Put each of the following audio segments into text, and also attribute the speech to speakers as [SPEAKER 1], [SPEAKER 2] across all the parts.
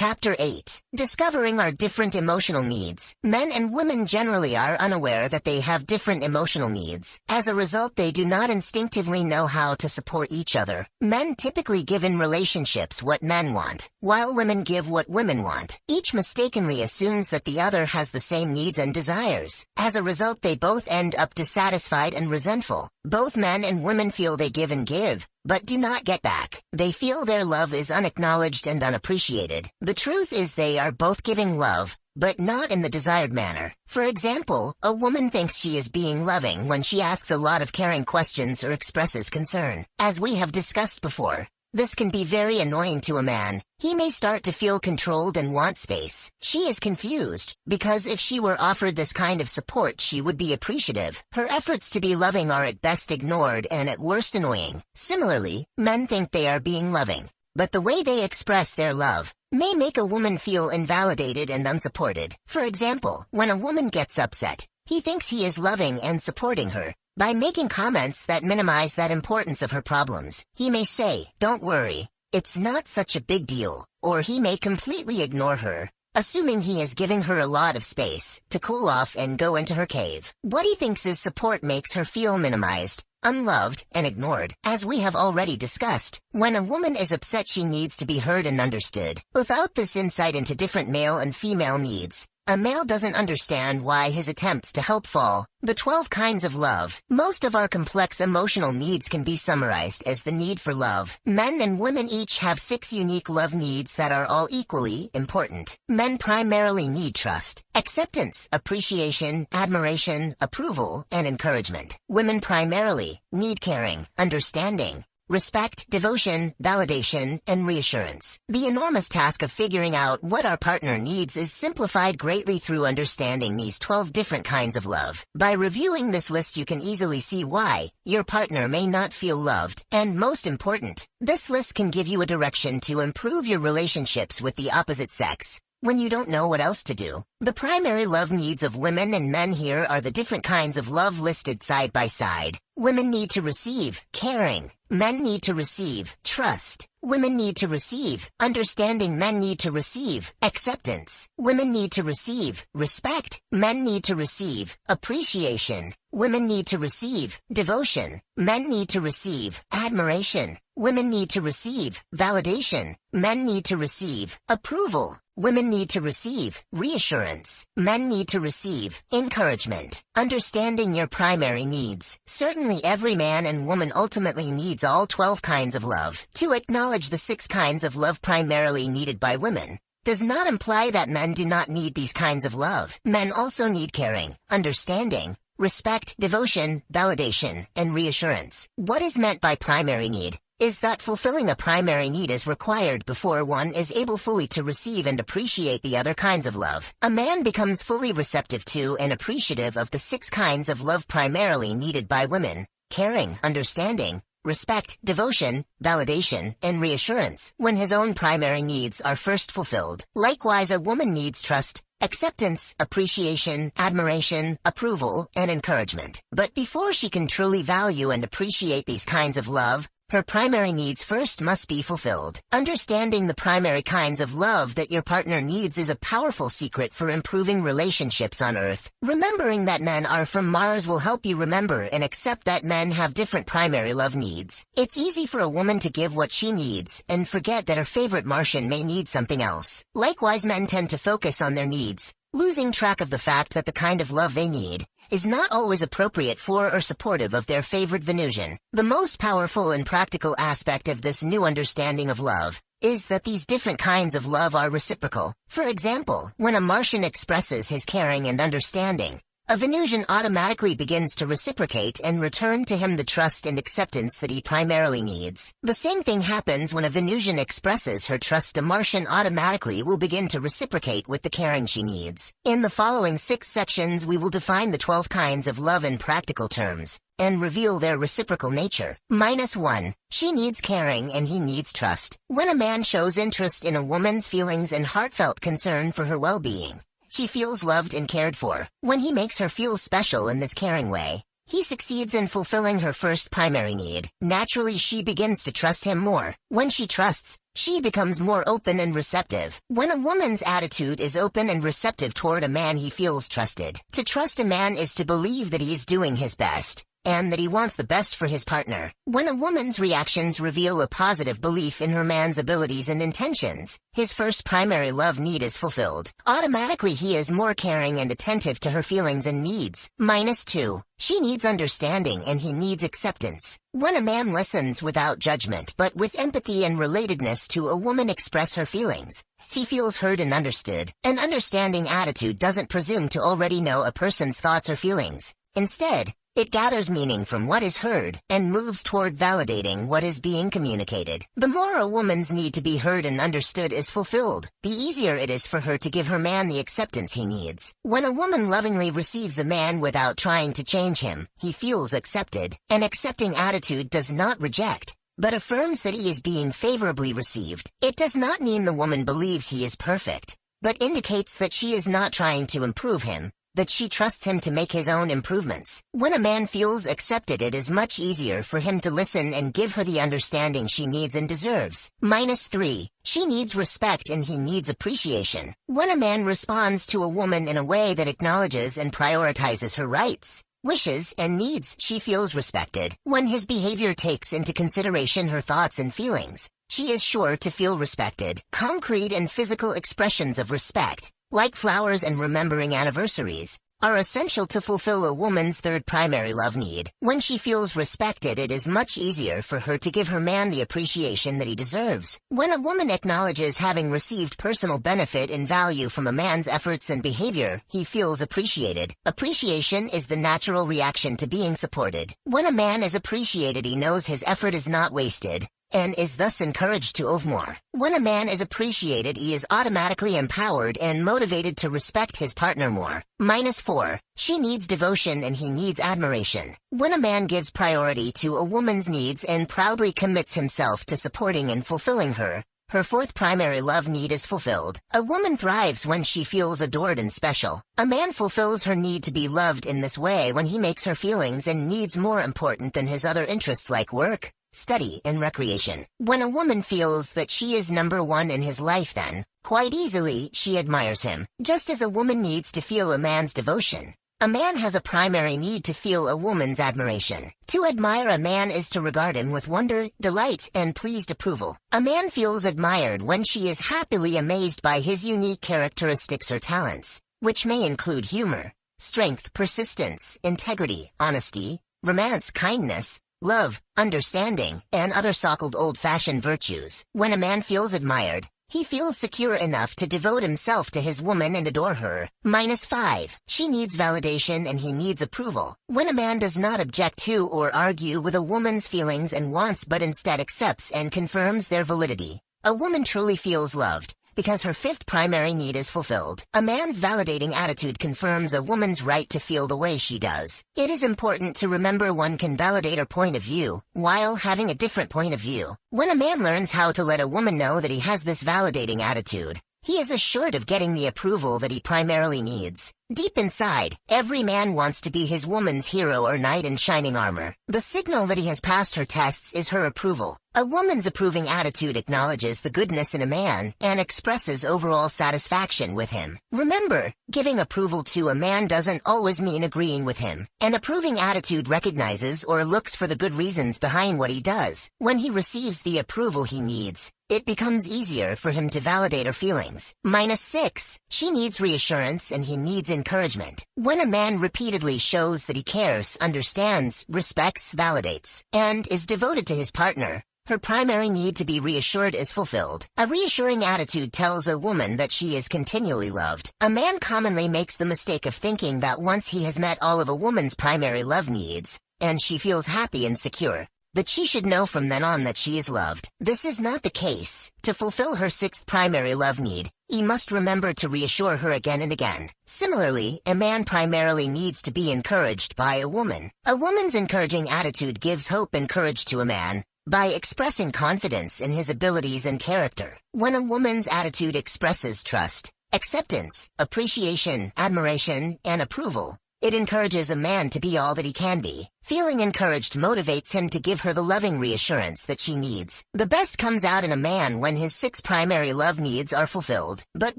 [SPEAKER 1] Chapter 8. Discovering our different emotional needs. Men and women generally are unaware that they have different emotional needs. As a result, they do not instinctively know how to support each other. Men typically give in relationships what men want, while women give what women want. Each mistakenly assumes that the other has the same needs and desires. As a result, they both end up dissatisfied and resentful. Both men and women feel they give and give, but do not get back. They feel their love is unacknowledged and unappreciated. The truth is they are both giving love, but not in the desired manner. For example, a woman thinks she is being loving when she asks a lot of caring questions or expresses concern. As we have discussed before, this can be very annoying to a man. He may start to feel controlled and want space. She is confused, because if she were offered this kind of support she would be appreciative. Her efforts to be loving are at best ignored and at worst annoying. Similarly, men think they are being loving, but the way they express their love may make a woman feel invalidated and unsupported. For example, when a woman gets upset, he thinks he is loving and supporting her. By making comments that minimize that importance of her problems, he may say, "Don't worry, it's not such a big deal," or he may completely ignore her, assuming he is giving her a lot of space to cool off and go into her cave. What he thinks is support makes her feel minimized, unloved, and ignored. As we have already discussed, when a woman is upset she needs to be heard and understood. Without this insight into different male and female needs, a male doesn't understand why his attempts to help fall. The 12 kinds of love. Most of our complex emotional needs can be summarized as the need for love. Men and women each have 6 unique love needs that are all equally important. Men primarily need trust, acceptance, appreciation, admiration, approval, and encouragement. Women primarily need caring, understanding, respect, devotion, validation, and reassurance. The enormous task of figuring out what our partner needs is simplified greatly through understanding these 12 different kinds of love. By reviewing this list you can easily see why your partner may not feel loved, and most important, this list can give you a direction to improve your relationships with the opposite sex when you don't know what else to do. The primary love needs of women and men here are the different kinds of love listed side by side. Women need to receive caring. Men need to receive trust. Women need to receive understanding. Men need to receive acceptance. Women need to receive respect. Men need to receive appreciation. Women need to receive devotion. Men need to receive admiration. Women need to receive validation. Men need to receive approval. Women need to receive reassurance. Men need to receive encouragement. Understanding your primary needs. Certainly every man and woman ultimately needs all 12 kinds of love. To acknowledge the 6 kinds of love primarily needed by women does not imply that men do not need these kinds of love. Men also need caring, understanding, respect, devotion, validation, and reassurance. What is meant by primary need is that fulfilling a primary need is required before one is able fully to receive and appreciate the other kinds of love. A man becomes fully receptive to and appreciative of the 6 kinds of love primarily needed by women: caring, understanding, respect, devotion, validation, and reassurance, when his own primary needs are first fulfilled. Likewise, a woman needs trust, acceptance, appreciation, admiration, approval, and encouragement. But before she can truly value and appreciate these kinds of love, her primary needs first must be fulfilled. Understanding the primary kinds of love that your partner needs is a powerful secret for improving relationships on Earth. Remembering that men are from Mars will help you remember and accept that men have different primary love needs. It's easy for a woman to give what she needs and forget that her favorite Martian may need something else. Likewise, men tend to focus on their needs, losing track of the fact that the kind of love they need is not always appropriate for or supportive of their favorite Venusian. The most powerful and practical aspect of this new understanding of love is that these different kinds of love are reciprocal. For example, when a Martian expresses his caring and understanding, a Venusian automatically begins to reciprocate and return to him the trust and acceptance that he primarily needs. The same thing happens when a Venusian expresses her trust. A Martian automatically will begin to reciprocate with the caring she needs. In the following 6 sections we will define the 12 kinds of love in practical terms and reveal their reciprocal nature. -1. She needs caring and he needs trust. When a man shows interest in a woman's feelings and heartfelt concern for her well-being, she feels loved and cared for. When he makes her feel special in this caring way, he succeeds in fulfilling her first primary need. Naturally, she begins to trust him more. When she trusts, she becomes more open and receptive. When a woman's attitude is open and receptive toward a man, he feels trusted. To trust a man is to believe that he is doing his best, and that he wants the best for his partner. When a woman's reactions reveal a positive belief in her man's abilities and intentions, his first primary love need is fulfilled. Automatically, he is more caring and attentive to her feelings and needs. -2. She needs understanding and he needs acceptance. When a man listens without judgment but with empathy and relatedness to a woman express her feelings, she feels heard and understood. An understanding attitude doesn't presume to already know a person's thoughts or feelings. Instead, it gathers meaning from what is heard and moves toward validating what is being communicated. The more a woman's need to be heard and understood is fulfilled, the easier it is for her to give her man the acceptance he needs. When a woman lovingly receives a man without trying to change him, he feels accepted. An accepting attitude does not reject, but affirms that he is being favorably received. It does not mean the woman believes he is perfect, but indicates that she is not trying to improve him, that she trusts him to make his own improvements. When a man feels accepted, it is much easier for him to listen and give her the understanding she needs and deserves. -3. She needs respect and he needs appreciation. When a man responds to a woman in a way that acknowledges and prioritizes her rights, wishes, and needs, she feels respected. When his behavior takes into consideration her thoughts and feelings, she is sure to feel respected. Concrete and physical expressions of respect, like flowers and remembering anniversaries, are essential to fulfill a woman's third primary love need. When she feels respected, it is much easier for her to give her man the appreciation that he deserves. When a woman acknowledges having received personal benefit and value from a man's efforts and behavior, he feels appreciated. Appreciation is the natural reaction to being supported. When a man is appreciated, he knows his effort is not wasted, and is thus encouraged to give more. When a man is appreciated, he is automatically empowered and motivated to respect his partner more. -4. She needs devotion and he needs admiration. When a man gives priority to a woman's needs and proudly commits himself to supporting and fulfilling her, her fourth primary love need is fulfilled. A woman thrives when she feels adored and special. A man fulfills her need to be loved in this way when he makes her feelings and needs more important than his other interests like work, study, and recreation. When a woman feels that she is number one in his life, then, quite easily, she admires him. Just as a woman needs to feel a man's devotion, a man has a primary need to feel a woman's admiration. To admire a man is to regard him with wonder, delight, and pleased approval. A man feels admired when she is happily amazed by his unique characteristics or talents, which may include humor, strength, persistence, integrity, honesty, romance, kindness, love, understanding, and other so-called old-fashioned virtues. When a man feels admired, he feels secure enough to devote himself to his woman and adore her. -5. She needs validation and he needs approval. When a man does not object to or argue with a woman's feelings and wants but instead accepts and confirms their validity, a woman truly feels loved, because her fifth primary need is fulfilled. A man's validating attitude confirms a woman's right to feel the way she does. It is important to remember one can validate her point of view, while having a different point of view. When a man learns how to let a woman know that he has this validating attitude, he is assured of getting the approval that he primarily needs. Deep inside, every man wants to be his woman's hero or knight in shining armor. The signal that he has passed her tests is her approval. A woman's approving attitude acknowledges the goodness in a man and expresses overall satisfaction with him. Remember, giving approval to a man doesn't always mean agreeing with him. An approving attitude recognizes or looks for the good reasons behind what he does. When he receives the approval he needs, it becomes easier for him to validate her feelings. -6. She needs reassurance and he needs encouragement. When a man repeatedly shows that he cares, understands, respects, validates, and is devoted to his partner, her primary need to be reassured is fulfilled. A reassuring attitude tells a woman that she is continually loved. A man commonly makes the mistake of thinking that once he has met all of a woman's primary love needs, and she feels happy and secure, that she should know from then on that she is loved. This is not the case. To fulfill her sixth primary love need, he must remember to reassure her again and again. Similarly, a man primarily needs to be encouraged by a woman. A woman's encouraging attitude gives hope and courage to a man by expressing confidence in his abilities and character. When a woman's attitude expresses trust, acceptance, appreciation, admiration, and approval, It encourages a man to be all that he can be. Feeling encouraged motivates him to give her the loving reassurance that she needs. The best comes out in a man when his 6 primary love needs are fulfilled. But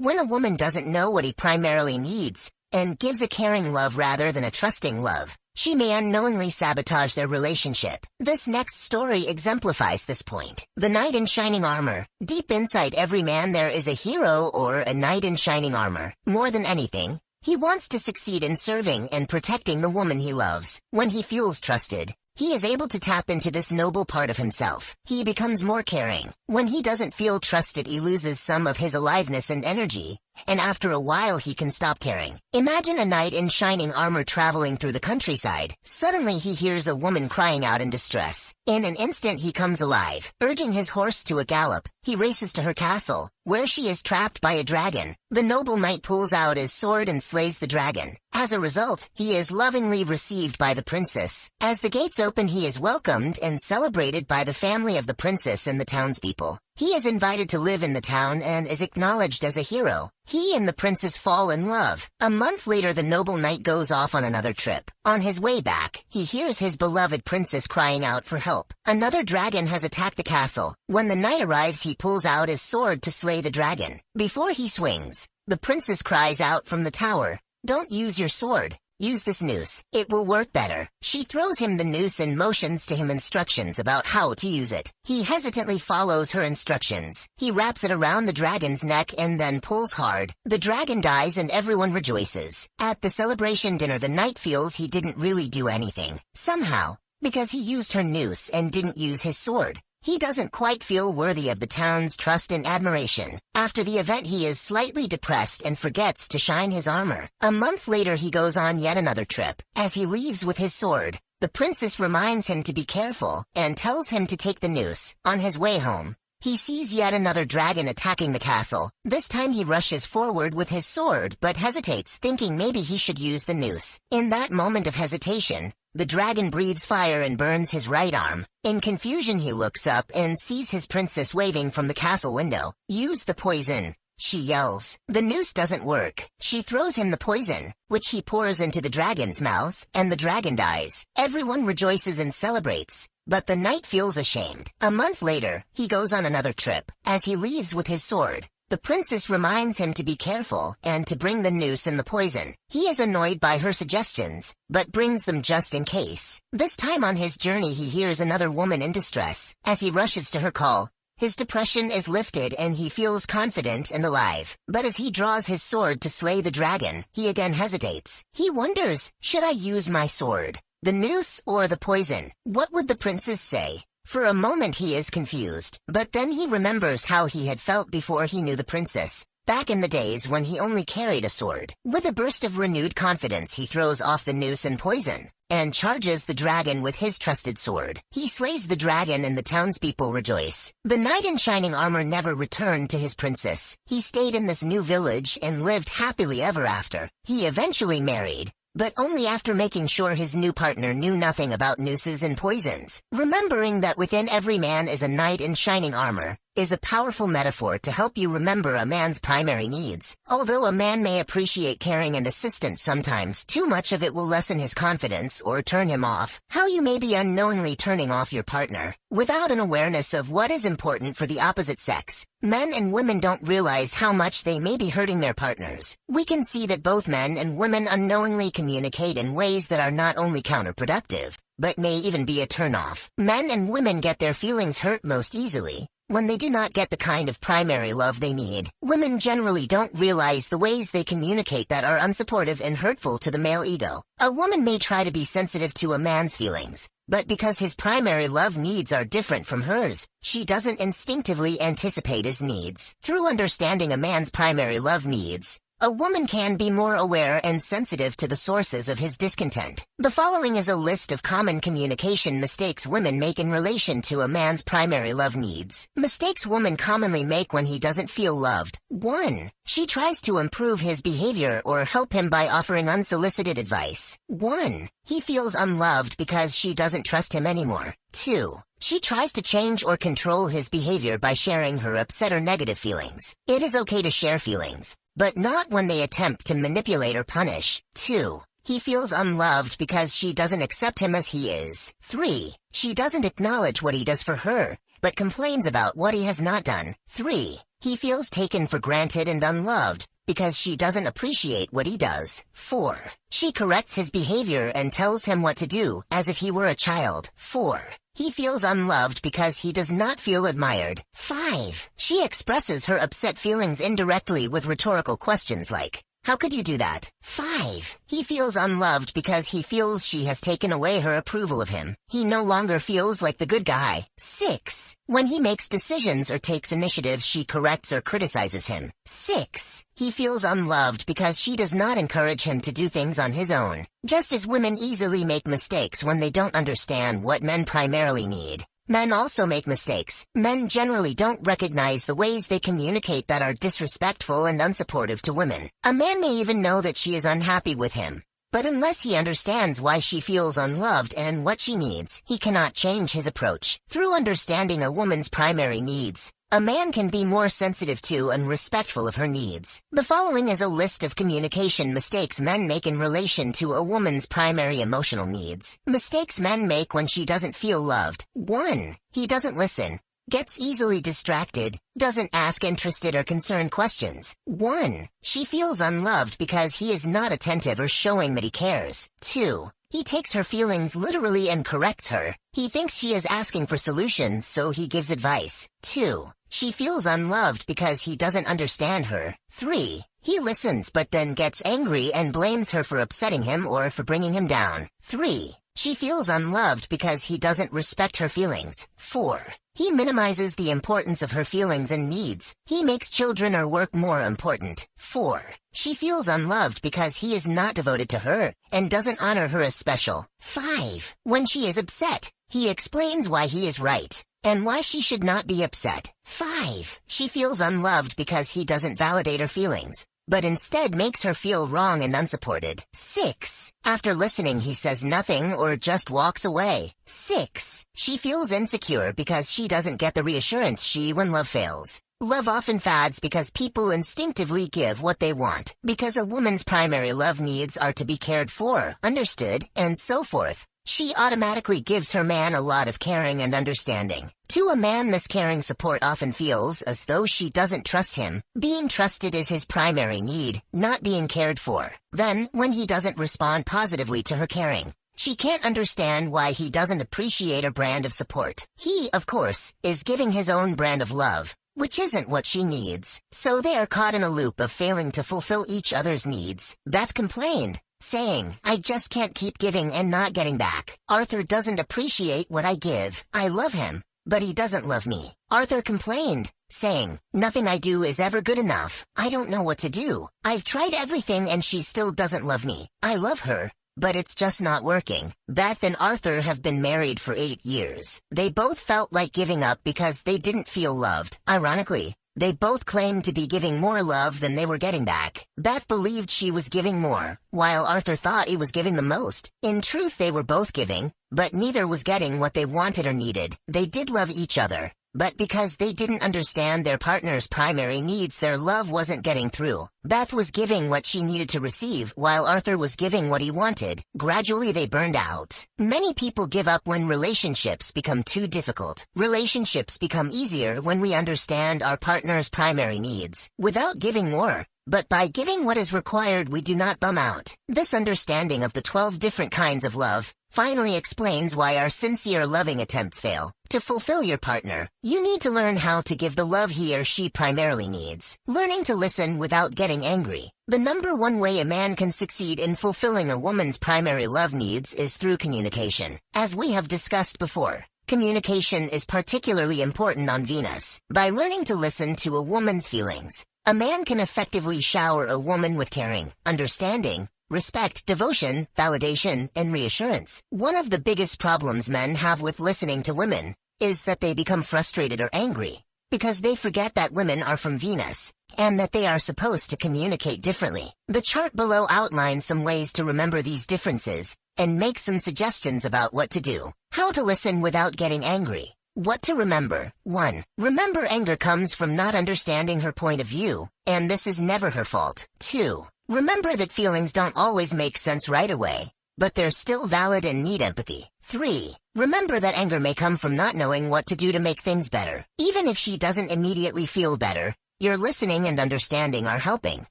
[SPEAKER 1] when a woman doesn't know what he primarily needs, and gives a caring love rather than a trusting love, she may unknowingly sabotage their relationship. This next story exemplifies this point. The Knight in Shining Armor. Deep inside every man there is a hero or a knight in shining armor. More than anything, he wants to succeed in serving and protecting the woman he loves. When he feels trusted, he is able to tap into this noble part of himself. He becomes more caring. When he doesn't feel trusted, he loses some of his aliveness and energy, and after a while he can stop caring. Imagine a knight in shining armor traveling through the countryside. Suddenly he hears a woman crying out in distress. In an instant he comes alive. Urging his horse to a gallop, he races to her castle, where she is trapped by a dragon. The noble knight pulls out his sword and slays the dragon. As a result, he is lovingly received by the princess. As the gates open, he is welcomed and celebrated by the family of the princess and the townspeople. He is invited to live in the town and is acknowledged as a hero. He and the princess fall in love. A month later, the noble knight goes off on another trip. On his way back, he hears his beloved princess crying out for help. Another dragon has attacked the castle. When the knight arrives, he pulls out his sword to slay the dragon. Before he swings, the princess cries out from the tower, "Don't use your sword. Use this noose. It will work better." She throws him the noose and motions to him instructions about how to use it. He hesitantly follows her instructions. He wraps it around the dragon's neck and then pulls hard. The dragon dies and everyone rejoices. At the celebration dinner, the knight feels he didn't really do anything. Somehow, because he used her noose and didn't use his sword, he doesn't quite feel worthy of the town's trust and admiration. After the event, he is slightly depressed and forgets to shine his armor. A month later, he goes on yet another trip. As he leaves with his sword, the princess reminds him to be careful and tells him to take the noose. On his way home, he sees yet another dragon attacking the castle. This time he rushes forward with his sword but hesitates, thinking maybe he should use the noose. In that moment of hesitation, the dragon breathes fire and burns his right arm. In confusion, he looks up and sees his princess waving from the castle window. "Use the poison," she yells. The noose doesn't work. She throws him the poison, which he pours into the dragon's mouth, and the dragon dies. Everyone rejoices and celebrates, but the knight feels ashamed. A month later, he goes on another trip. As he leaves with his sword, the princess reminds him to be careful and to bring the noose and the poison. He is annoyed by her suggestions, but brings them just in case. This time on his journey, he hears another woman in distress. As he rushes to her call, his depression is lifted and he feels confident and alive. But as he draws his sword to slay the dragon, he again hesitates. He wonders, should I use my sword, the noose, or the poison? What would the princess say? For a moment he is confused, but then he remembers how he had felt before he knew the princess, back in the days when he only carried a sword. With a burst of renewed confidence, he throws off the noose and poison, and charges the dragon with his trusted sword. He slays the dragon and the townspeople rejoice. The knight in shining armor never returned to his princess. He stayed in this new village and lived happily ever after. He eventually married, but only after making sure his new partner knew nothing about nooses and poisons. Remembering that within every man is a knight in shining armor is a powerful metaphor to help you remember a man's primary needs. Although a man may appreciate caring and assistance, sometimes too much of it will lessen his confidence or turn him off. How you may be unknowingly turning off your partner without an awareness of what is important for the opposite sex. Men and women don't realize how much they may be hurting their partners. We can see that both men and women unknowingly communicate in ways that are not only counterproductive, but may even be a turnoff. Men and women get their feelings hurt most easily when they do not get the kind of primary love they need. Women generally don't realize the ways they communicate that are unsupportive and hurtful to the male ego. A woman may try to be sensitive to a man's feelings, but because his primary love needs are different from hers, she doesn't instinctively anticipate his needs. Through understanding a man's primary love needs, a woman can be more aware and sensitive to the sources of his discontent. The following is a list of common communication mistakes women make in relation to a man's primary love needs. Mistakes women commonly make when he doesn't feel loved. 1. She tries to improve his behavior or help him by offering unsolicited advice. 1. He feels unloved because she doesn't trust him anymore. 2. She tries to change or control his behavior by sharing her upset or negative feelings. It is okay to share feelings, but not when they attempt to manipulate or punish. 2. He feels unloved because she doesn't accept him as he is. 3. She doesn't acknowledge what he does for her, but complains about what he has not done. 3. He feels taken for granted and unloved because she doesn't appreciate what he does. 4. She corrects his behavior and tells him what to do as if he were a child. 4. He feels unloved because he does not feel admired. 5. She expresses her upset feelings indirectly with rhetorical questions like, "How could you do that?" 5. He feels unloved because he feels she has taken away her approval of him. He no longer feels like the good guy. 6. When he makes decisions or takes initiative, she corrects or criticizes him. 6. He feels unloved because she does not encourage him to do things on his own. Just as women easily make mistakes when they don't understand what men primarily need, men also make mistakes. Men generally don't recognize the ways they communicate that are disrespectful and unsupportive to women. A man may even know that she is unhappy with him, but unless he understands why she feels unloved and what she needs, he cannot change his approach. Through understanding a woman's primary needs, a man can be more sensitive to and respectful of her needs. The following is a list of communication mistakes men make in relation to a woman's primary emotional needs. Mistakes men make when she doesn't feel loved. 1. He doesn't listen. Gets easily distracted. Doesn't ask interested or concerned questions. 1. She feels unloved because he is not attentive or showing that he cares. 2. He takes her feelings literally and corrects her. He thinks she is asking for solutions, so he gives advice. 2. She feels unloved because he doesn't understand her. 3. He listens but then gets angry and blames her for upsetting him or for bringing him down. 3. She feels unloved because he doesn't respect her feelings. 4. He minimizes the importance of her feelings and needs. He makes children or work more important. 4. She feels unloved because he is not devoted to her and doesn't honor her as special. 5. When she is upset, he explains why he is right and why she should not be upset. 5. She feels unloved because he doesn't validate her feelings, but instead makes her feel wrong and unsupported. 6. After listening, he says nothing or just walks away. 6. She feels insecure because she doesn't get the reassurance when love fails. Love often fades because people instinctively give what they want, because a woman's primary love needs are to be cared for, understood, and so forth. She automatically gives her man a lot of caring and understanding. To a man, this caring support often feels as though she doesn't trust him. Being trusted is his primary need, not being cared for. Then, when he doesn't respond positively to her caring, she can't understand why he doesn't appreciate her brand of support. He, of course, is giving his own brand of love, which isn't what she needs. So they are caught in a loop of failing to fulfill each other's needs. Beth complained, saying, "I just can't keep giving and not getting back. Arthur doesn't appreciate what I give. I love him, but he doesn't love me." Arthur complained, saying, "Nothing I do is ever good enough. I don't know what to do. I've tried everything and she still doesn't love me. I love her, but it's just not working." Beth and Arthur have been married for 8 years. They both felt like giving up because they didn't feel loved. Ironically, they both claimed to be giving more love than they were getting back. Beth believed she was giving more, while Arthur thought he was giving the most. In truth, they were both giving, but neither was getting what they wanted or needed. They did love each other, but because they didn't understand their partner's primary needs, their love wasn't getting through. Beth was giving what she needed to receive, while Arthur was giving what he wanted. Gradually, they burned out. Many people give up when relationships become too difficult. Relationships become easier when we understand our partner's primary needs, without giving more. But by giving what is required, we do not bum out. This understanding of the 12 different kinds of love finally explains why our sincere loving attempts fail. To fulfill your partner, you need to learn how to give the love he or she primarily needs. Learning to listen without getting angry. The number one way a man can succeed in fulfilling a woman's primary love needs is through communication. As we have discussed before, communication is particularly important on Venus. By learning to listen to a woman's feelings, a man can effectively shower a woman with caring, understanding, respect, devotion, validation, and reassurance. One of the biggest problems men have with listening to women is that they become frustrated or angry because they forget that women are from Venus and that they are supposed to communicate differently. The chart below outlines some ways to remember these differences and make some suggestions about what to do. How to listen without getting angry. What to remember. 1. Remember, anger comes from not understanding her point of view, and this is never her fault. 2. Remember that feelings don't always make sense right away, but they're still valid and need empathy. 3. Remember that anger may come from not knowing what to do to make things better. Even if she doesn't immediately feel better, your listening and understanding are helping.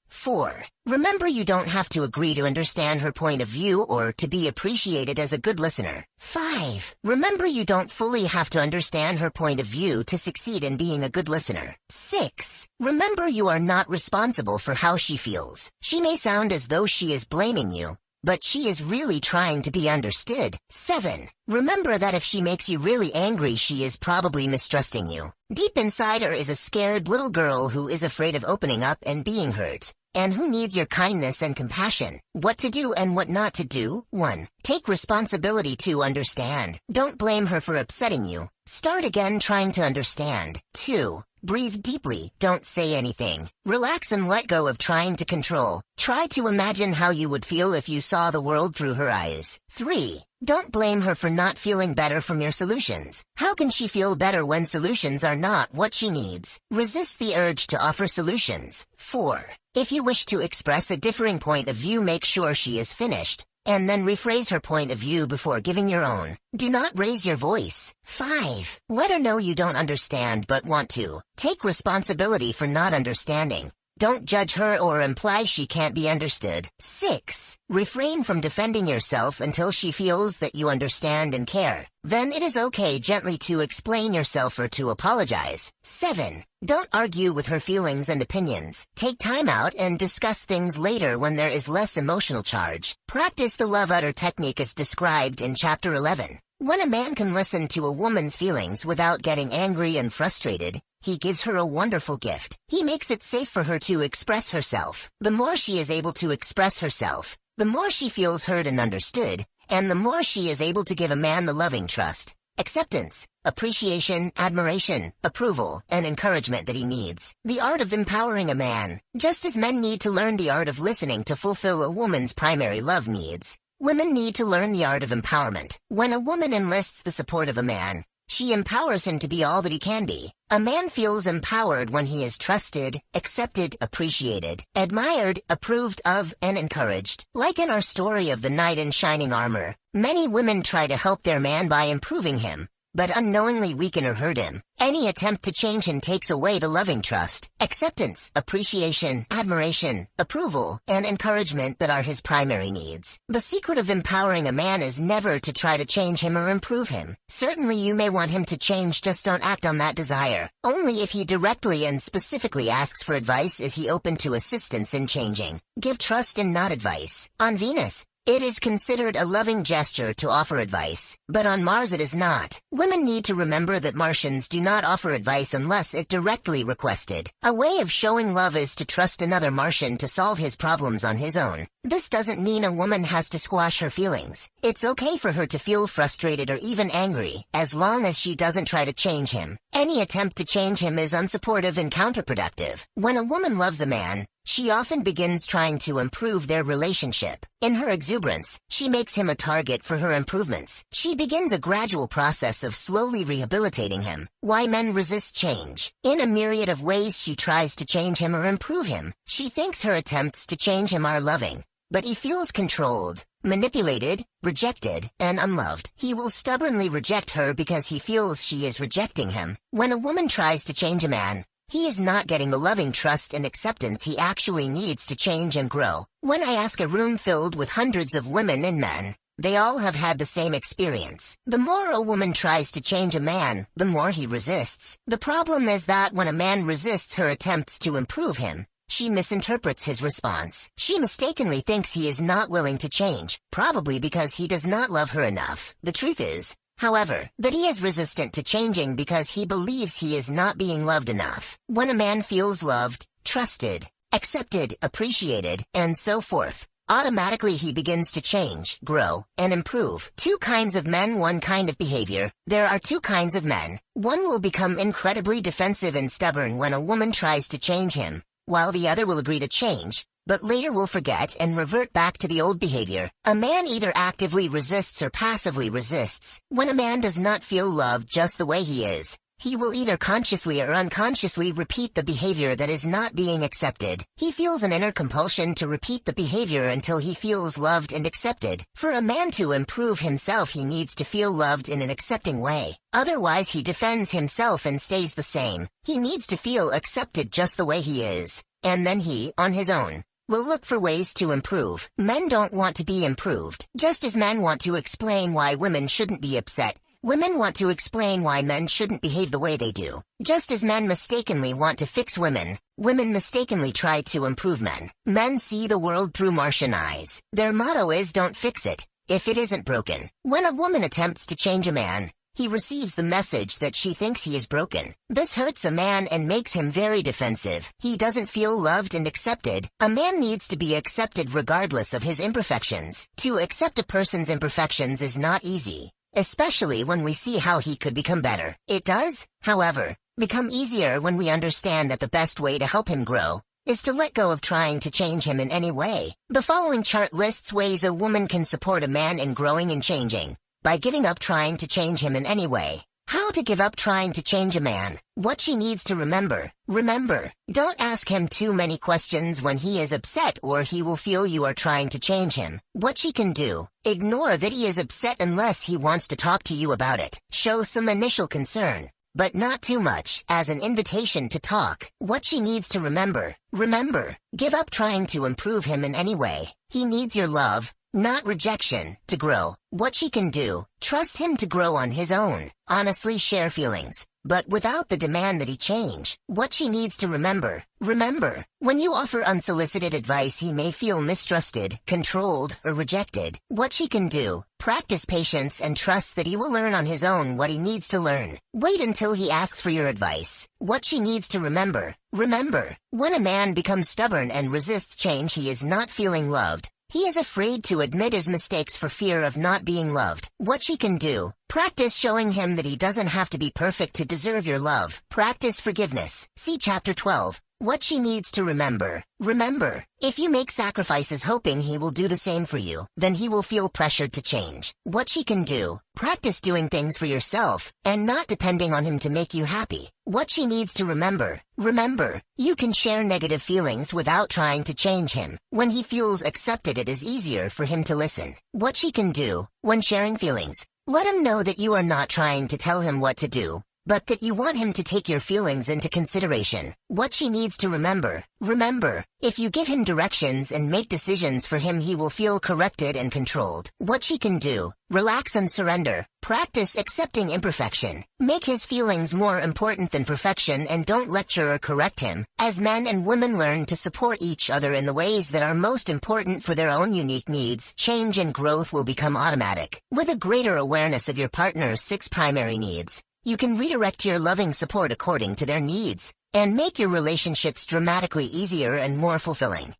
[SPEAKER 1] 4. Remember you don't have to agree to understand her point of view or to be appreciated as a good listener. 5. Remember you don't fully have to understand her point of view to succeed in being a good listener. 6. Remember you are not responsible for how she feels. She may sound as though she is blaming you, but she is really trying to be understood. 7. Remember that if she makes you really angry, she is probably mistrusting you. Deep inside her is a scared little girl who is afraid of opening up and being hurt, and who needs your kindness and compassion. What to do and what not to do? 1. Take responsibility to understand. Don't blame her for upsetting you. Start again trying to understand. 2. Breathe deeply. Don't say anything. Relax and let go of trying to control. Try to imagine how you would feel if you saw the world through her eyes. 3. Don't blame her for not feeling better from your solutions. How can she feel better when solutions are not what she needs? Resist the urge to offer solutions. 4. If you wish to express a differing point of view, make sure she is finished, and then rephrase her point of view before giving your own. Do not raise your voice. 5. Let her know you don't understand but want to. Take responsibility for not understanding. Don't judge her or imply she can't be understood. 6. Refrain from defending yourself until she feels that you understand and care. Then it is okay gently to explain yourself or to apologize. 7. Don't argue with her feelings and opinions. Take time out and discuss things later when there is less emotional charge. Practice the love udder technique as described in Chapter 11. When a man can listen to a woman's feelings without getting angry and frustrated, he gives her a wonderful gift. He makes it safe for her to express herself. The more she is able to express herself, the more she feels heard and understood, and the more she is able to give a man the loving trust, acceptance, appreciation, admiration, approval, and encouragement that he needs. The art of empowering a man. Just as men need to learn the art of listening to fulfill a woman's primary love needs, women need to learn the art of empowerment. When a woman enlists the support of a man, she empowers him to be all that he can be. A man feels empowered when he is trusted, accepted, appreciated, admired, approved of, and encouraged. Like in our story of the knight in shining armor, many women try to help their man by improving him, but unknowingly weaken or hurt him. Any attempt to change him takes away the loving trust, acceptance, appreciation, admiration, approval, and encouragement that are his primary needs. The secret of empowering a man is never to try to change him or improve him. Certainly you may want him to change, just don't act on that desire. Only if he directly and specifically asks for advice is he open to assistance in changing. Give trust and not advice. On Venus, it is considered a loving gesture to offer advice, but on Mars it is not. Women need to remember that Martians do not offer advice unless it directly requested. A way of showing love is to trust another Martian to solve his problems on his own. This doesn't mean a woman has to squash her feelings. It's okay for her to feel frustrated or even angry, as long as she doesn't try to change him. Any attempt to change him is unsupportive and counterproductive. When a woman loves a man, she often begins trying to improve their relationship. In her exuberance, she makes him a target for her improvements. She begins a gradual process of slowly rehabilitating him. Why men resist change? In a myriad of ways she tries to change him or improve him. She thinks her attempts to change him are loving, but he feels controlled, manipulated, rejected, and unloved. He will stubbornly reject her because he feels she is rejecting him. When a woman tries to change a man, he is not getting the loving trust and acceptance he actually needs to change and grow. When I ask a room filled with hundreds of women and men, they all have had the same experience. The more a woman tries to change a man, the more he resists. The problem is that when a man resists her attempts to improve him, she misinterprets his response. She mistakenly thinks he is not willing to change, probably because he does not love her enough. The truth is, however, that he is resistant to changing because he believes he is not being loved enough. When a man feels loved, trusted, accepted, appreciated, and so forth, automatically he begins to change, grow, and improve. Two kinds of men, one kind of behavior. There are two kinds of men. One will become incredibly defensive and stubborn when a woman tries to change him, while the other will agree to change, but later will forget and revert back to the old behavior. A man either actively resists or passively resists. When a man does not feel loved just the way he is, he will either consciously or unconsciously repeat the behavior that is not being accepted. He feels an inner compulsion to repeat the behavior until he feels loved and accepted. For a man to improve himself, he needs to feel loved in an accepting way. Otherwise, he defends himself and stays the same. He needs to feel accepted just the way he is. And then he, on his own, will look for ways to improve. Men don't want to be improved. Just as men want to explain why women shouldn't be upset, women want to explain why men shouldn't behave the way they do. Just as men mistakenly want to fix women, women mistakenly try to improve men. Men see the world through Martian eyes. Their motto is don't fix it if it isn't broken. When a woman attempts to change a man, he receives the message that she thinks he is broken. This hurts a man and makes him very defensive. He doesn't feel loved and accepted. A man needs to be accepted regardless of his imperfections. To accept a person's imperfections is not easy, especially when we see how he could become better. It does, however, become easier when we understand that the best way to help him grow is to let go of trying to change him in any way. The following chart lists ways a woman can support a man in growing and changing by giving up trying to change him in any way. How to give up trying to change a man. What she needs to remember. Remember, don't ask him too many questions when he is upset or he will feel you are trying to change him. What she can do. Ignore that he is upset unless he wants to talk to you about it. Show some initial concern, but not too much, as an invitation to talk. What she needs to remember. Remember, give up trying to improve him in any way. He needs your love, not rejection, to grow. What she can do. Trust him to grow on his own. Honestly share feelings, but without the demand that he change. What she needs to remember. Remember, when you offer unsolicited advice, he may feel mistrusted, controlled, or rejected. What she can do. Practice patience and trust that he will learn on his own what he needs to learn. Wait until he asks for your advice. What she needs to remember. Remember, when a man becomes stubborn and resists change, he is not feeling loved. He is afraid to admit his mistakes for fear of not being loved. What she can do. Practice showing him that he doesn't have to be perfect to deserve your love. Practice forgiveness. See Chapter 12. What she needs to remember. Remember, if you make sacrifices hoping he will do the same for you, then he will feel pressured to change. What she can do. Practice doing things for yourself, and not depending on him to make you happy. What she needs to remember. Remember, you can share negative feelings without trying to change him. When he feels accepted, it is easier for him to listen. What she can do. When sharing feelings. Let him know that you are not trying to tell him what to do, but that you want him to take your feelings into consideration. What she needs to remember. Remember, if you give him directions and make decisions for him, he will feel corrected and controlled. What she can do. Relax and surrender. Practice accepting imperfection. Make his feelings more important than perfection and don't lecture or correct him. As men and women learn to support each other in the ways that are most important for their own unique needs, change and growth will become automatic. With a greater awareness of your partner's 6 primary needs, you can redirect your loving support according to their needs and make your relationships dramatically easier and more fulfilling.